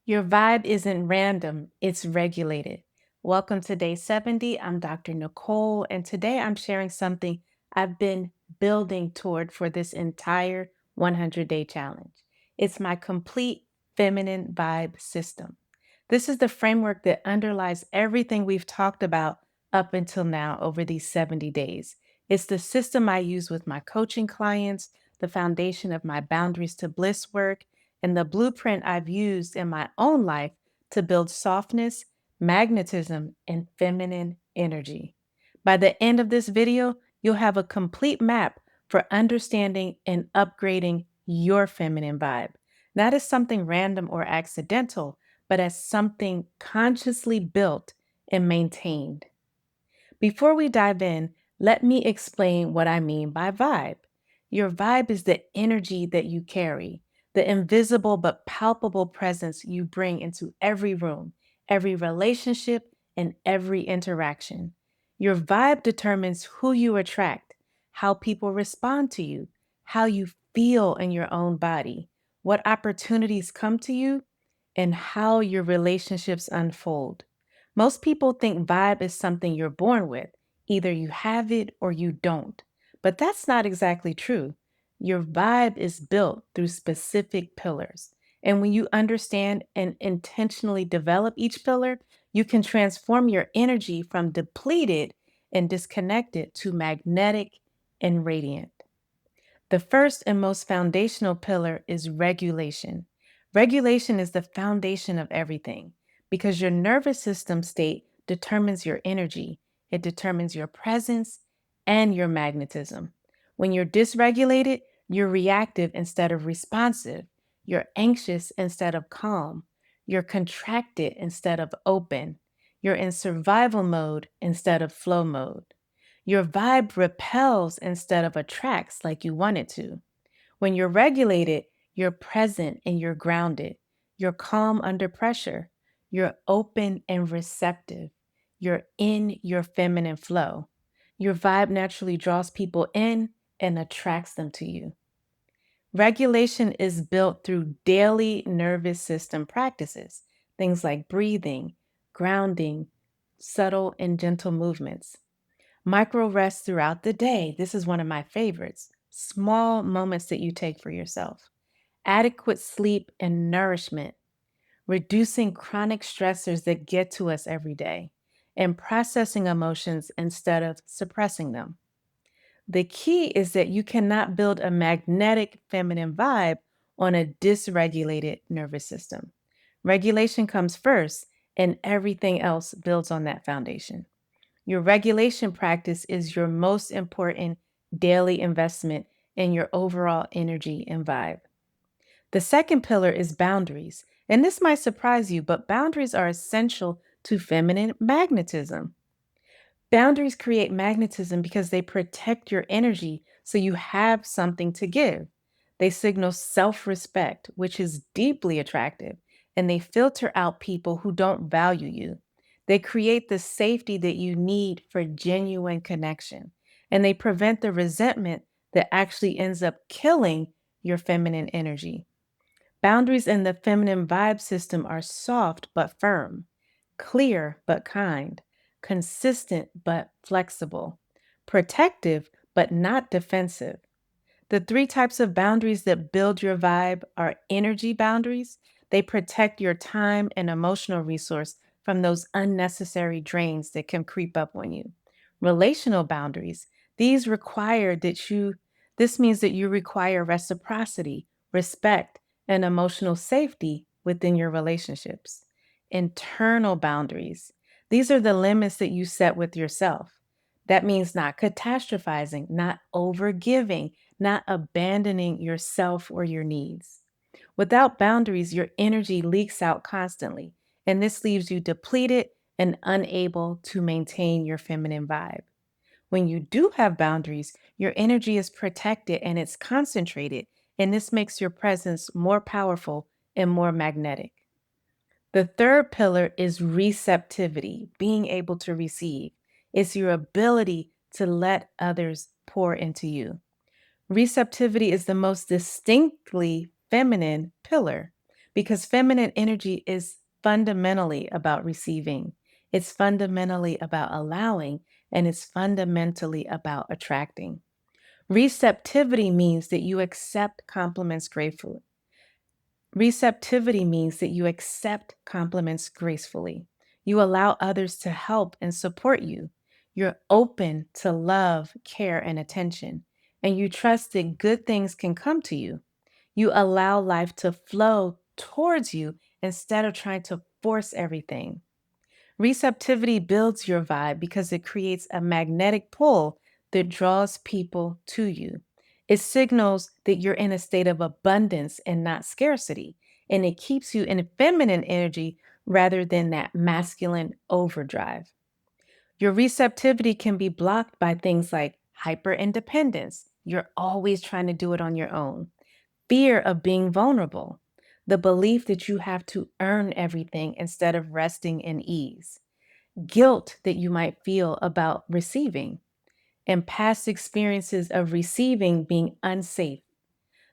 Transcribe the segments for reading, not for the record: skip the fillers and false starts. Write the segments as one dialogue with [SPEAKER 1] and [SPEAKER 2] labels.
[SPEAKER 1] Your vibe isn't random, it's regulated. Welcome to day 70. I'm Dr. Nicole, and today I'm sharing something I've been building toward for this entire 100-day challenge. It's my complete feminine vibe system. This is the framework that underlies everything we've talked about up until now over these 70 days. It's the system I use with my coaching clients, the foundation of my boundaries to bliss work, and the blueprint I've used in my own life to build softness, magnetism, and feminine energy. By the end of this video, you'll have a complete map for understanding and upgrading your feminine vibe, not as something random or accidental, but as something consciously built and maintained. Before we dive in, let me explain what I mean by vibe. Your vibe is the energy that you carry, the invisible but palpable presence you bring into every room, every relationship, and every interaction. Your vibe determines who you attract, how people respond to you, how you feel in your own body, what opportunities come to you, and how your relationships unfold. Most people think vibe is something you're born with. Either you have it or you don't. But that's not exactly true. Your vibe is built through specific pillars. And when you understand and intentionally develop each pillar, you can transform your energy from depleted and disconnected to magnetic and radiant. The first and most foundational pillar is regulation. Regulation is the foundation of everything because your nervous system state determines your energy, it determines your presence and your magnetism. When you're dysregulated, you're reactive instead of responsive, you're anxious instead of calm, you're contracted instead of open, you're in survival mode instead of flow mode. Your vibe repels instead of attracts like you want it to. When you're regulated, you're present and you're grounded. You're calm under pressure. You're open and receptive. You're in your feminine flow. Your vibe naturally draws people in and attracts them to you. Regulation is built through daily nervous system practices, things like breathing, grounding, subtle and gentle movements. Micro rests throughout the day. This is one of my favorites. Small moments that you take for yourself. Adequate sleep and nourishment, reducing chronic stressors that get to us every day, and processing emotions instead of suppressing them. The key is that you cannot build a magnetic feminine vibe on a dysregulated nervous system. Regulation comes first, and everything else builds on that foundation. Your regulation practice is your most important daily investment in your overall energy and vibe. The second pillar is boundaries. And this might surprise you, but boundaries are essential to feminine magnetism. Boundaries create magnetism because they protect your energy so you have something to give. They signal self respect, which is deeply attractive, and they filter out people who don't value you. They create the safety that you need for genuine connection, and they prevent the resentment that actually ends up killing your feminine energy. Boundaries in the feminine vibe system are soft but firm, clear but kind, consistent but flexible, protective but not defensive. The three types of boundaries that build your vibe are energy boundaries. They protect your time and emotional resource from those unnecessary drains that can creep up on you. Relational boundaries. These require that you, this means that you require reciprocity, respect, and emotional safety within your relationships. Internal boundaries. These are the limits that you set with yourself. That means not catastrophizing, not overgiving, not abandoning yourself or your needs. Without boundaries, your energy leaks out constantly, and this leaves you depleted and unable to maintain your feminine vibe. When you do have boundaries, your energy is protected and it's concentrated, and this makes your presence more powerful and more magnetic. The third pillar is receptivity, being able to receive. It's your ability to let others pour into you. Receptivity is the most distinctly feminine pillar. because feminine energy is fundamentally about receiving. It's fundamentally about allowing, and it's fundamentally about attracting. Receptivity means that you accept compliments gratefully. Receptivity means that you accept compliments gracefully. You allow others to help and support you. You're open to love, care, and attention, and you trust that good things can come to you. You allow life to flow towards you instead of trying to force everything. Receptivity builds your vibe because it creates a magnetic pull that draws people to you. It signals that you're in a state of abundance and not scarcity, and it keeps you in feminine energy rather than that masculine overdrive. Your receptivity can be blocked by things like hyper independence. You're always trying to do it on your own. Fear of being vulnerable. The belief that you have to earn everything instead of resting in ease. Guilt that you might feel about receiving, and past experiences of receiving being unsafe.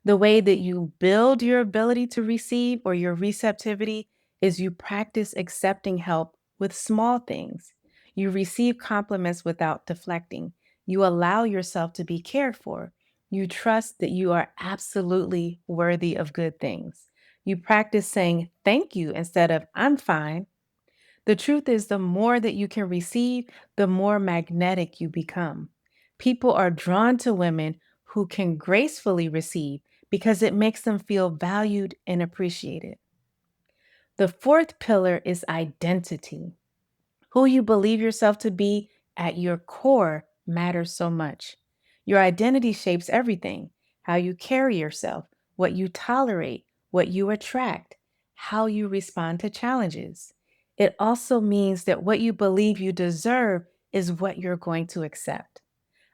[SPEAKER 1] The way that you build your ability to receive or your receptivity is you practice accepting help with small things. You receive compliments without deflecting. You allow yourself to be cared for. You trust that you are absolutely worthy of good things. You practice saying thank you instead of I'm fine. The truth is, the more that you can receive, the more magnetic you become. People are drawn to women who can gracefully receive because it makes them feel valued and appreciated. The fourth pillar is identity. Who you believe yourself to be at your core matters so much. Your identity shapes everything: how you carry yourself, what you tolerate, what you attract, how you respond to challenges. It also means that what you believe you deserve is what you're going to accept.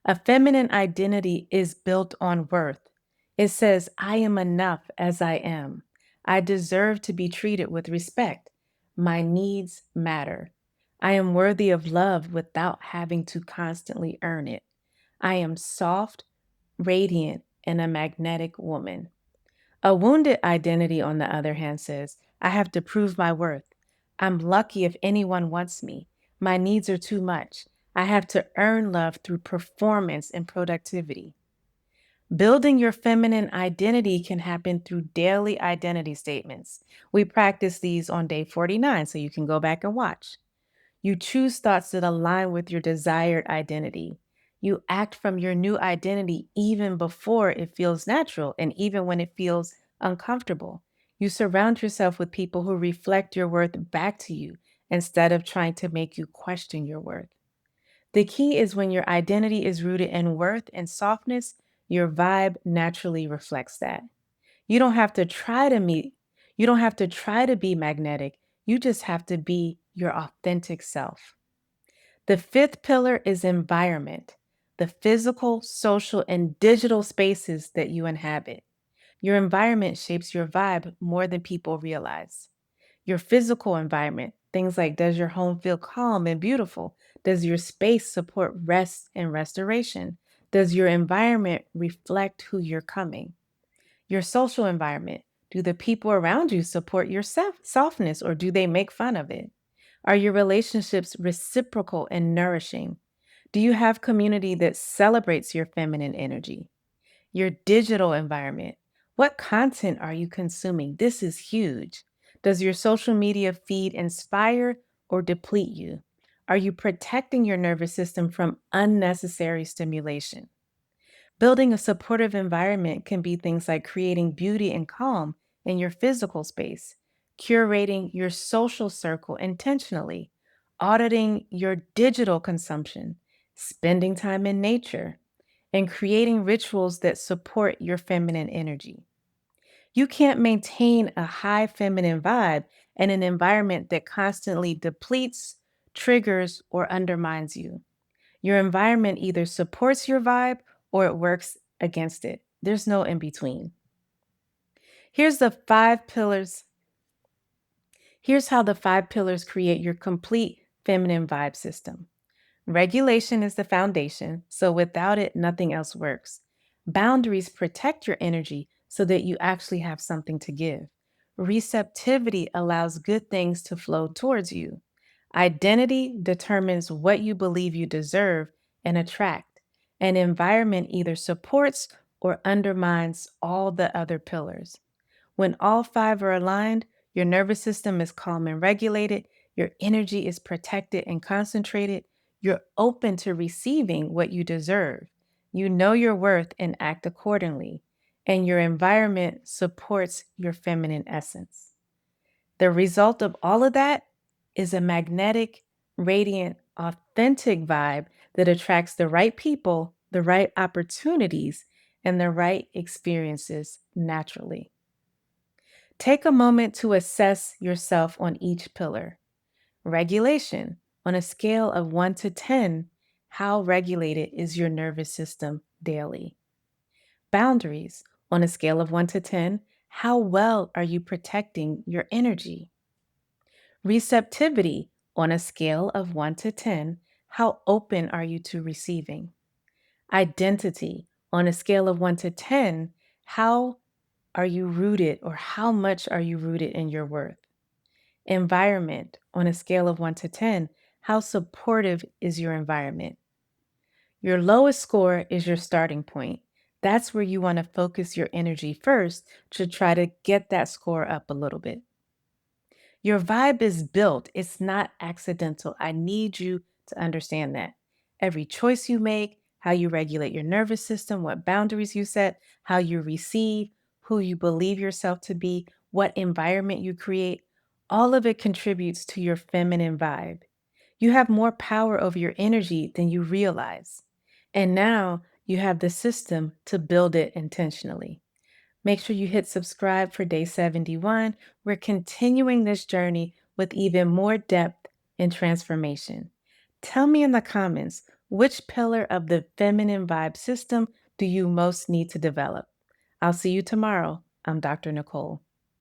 [SPEAKER 1] A feminine identity is built on worth. It says, I am enough as I am. I deserve to be treated with respect. My needs matter. I am worthy of love without having to constantly earn it. I am soft, radiant, and a magnetic woman. A wounded identity, on the other hand, says, I have to prove my worth. I'm lucky if anyone wants me. My needs are too much. I have to earn love through performance and productivity. Building your feminine identity can happen through daily identity statements. We practice these on day 49, so you can go back and watch. You choose thoughts that align with your desired identity. You act from your new identity even before it feels natural and even when it feels uncomfortable. You surround yourself with people who reflect your worth back to you instead of trying to make you question your worth. The key is when your identity is rooted in worth and softness, your vibe naturally reflects that. You don't have to try to meet, you don't have to try to be magnetic. You just have to be your authentic self. The fifth pillar is environment, the physical, social, and digital spaces that you inhabit. Your environment shapes your vibe more than people realize. Your physical environment, things like, does your home feel calm and beautiful? Does your space support rest and restoration? Does your environment reflect who you're coming? Your social environment, do the people around you support your softness or do they make fun of it? Are your relationships reciprocal and nourishing? Do you have community that celebrates your feminine energy? Your digital environment. What content are you consuming? This is huge. Does your social media feed inspire or deplete you? Are you protecting your nervous system from unnecessary stimulation? Building a supportive environment can be things like creating beauty and calm in your physical space, curating your social circle intentionally, auditing your digital consumption, spending time in nature, and creating rituals that support your feminine energy. You can't maintain a high feminine vibe in an environment that constantly depletes, triggers, or undermines you. Your environment either supports your vibe or it works against it. There's no in between. Here's the five pillars. Here's how the five pillars create your complete feminine vibe system. Regulation is the foundation, so without it, nothing else works. Boundaries protect your energy so that you actually have something to give. Receptivity allows good things to flow towards you. Identity determines what you believe you deserve and attract. An environment either supports or undermines all the other pillars. When all five are aligned, your nervous system is calm and regulated, your energy is protected and concentrated, you're open to receiving what you deserve. You know your worth and act accordingly, and your environment supports your feminine essence. The result of all of that is a magnetic, radiant, authentic vibe that attracts the right people, the right opportunities, and the right experiences naturally. Take a moment to assess yourself on each pillar. Regulation, on a scale of 1 to 10, how regulated is your nervous system daily? Boundaries, on a scale of 1 to 10, how well are you protecting your energy? Receptivity, on a scale of 1 to 10, how open are you to receiving? Identity, on a scale of 1 to 10, how are you rooted or how much are you rooted in your worth? Environment, on a scale of 1 to 10, how supportive is your environment? Your lowest score is your starting point. That's where you want to focus your energy first to try to get that score up a little bit. Your vibe is built, it's not accidental. I need you to understand that. Every choice you make, how you regulate your nervous system, what boundaries you set, how you receive, who you believe yourself to be, what environment you create, all of it contributes to your feminine vibe. You have more power over your energy than you realize. And now you have the system to build it intentionally. Make sure you hit subscribe for day 71. We're continuing this journey with even more depth and transformation. Tell me in the comments, which pillar of the feminine vibe system do you most need to develop? I'll see you tomorrow. I'm Dr. Nicole.